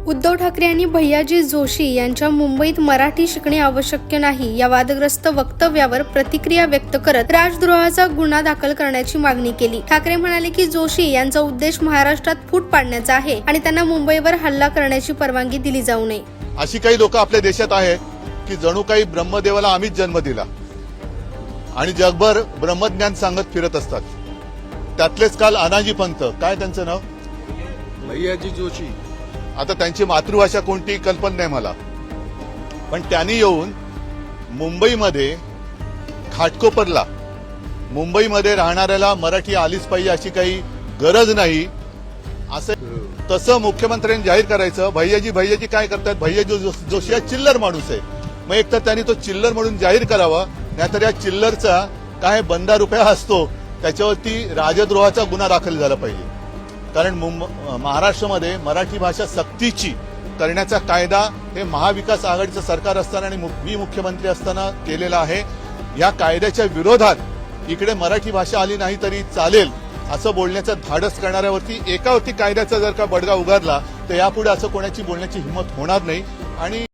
उद्धव ठाकरे यांनी भैयाजी जोशी यांच्या मुंबईत मराठी शिकणे आवश्यक नाही या वादग्रस्त वक्तव्यावर प्रतिक्रिया व्यक्त करत राजद्रोहाचा गुन्हा दाखल करण्याची मागणी केली। ठाकरे म्हणाले की जोशी यांचा उद्देश महाराष्ट्रात फूट पाडण्याचा आहे आणि त्यांना मुंबईवर हल्ला करण्याची परवानगी दिली जाऊ नये। अशी काही लोक आपल्या देशात आहेत की जणू काही ब्रह्मदेवाला आम्हीच जन्म दिला आणि जगभर ब्रह्मज्ञान सांगत फिरत असतात। त्यातलेच काल अनाजी पंत, काय त्यांचं नाव, भैयाजी जोशी, आता त्यांची मातृभाषा कोणती कल्पना नाही मला, पण त्यांनी येऊन मुंबईमध्ये घाटकोपरला मुंबईमध्ये राहणाऱ्याला मराठी आलीच पाहिजे अशी काही गरज नाही असं तसं मुख्यमंत्र्यांनी जाहीर करायचं। भैयाजी काय करतात, भैयाजी जोशी हा चिल्लर माणूस आहे, मग एक तर त्यांनी तो चिल्लर म्हणून जाहीर करावा, नाहीतर या चिल्लरचा काय बंदा रुपया असतो त्याच्यावरती राजद्रोहाचा गुन्हा दाखल झाला पाहिजे। कारण महाराष्ट्रामध्ये मराठी भाषा सक्तीची करण्याचा कायदा हे महाविकास आघाडीचं सरकार असताना आणि मी मुख्यमंत्री असताना केलेला आहे। या कायद्याच्या विरोधात इकडे मराठी भाषा आली नाही तरी चालेल असं बोलण्याचं धाडस करणाऱ्यावरती एकावरती कायद्याचा जर का बडगा उगारला तर यापुढे असं कोणाची बोलण्याची हिंमत होणार नाही। आणि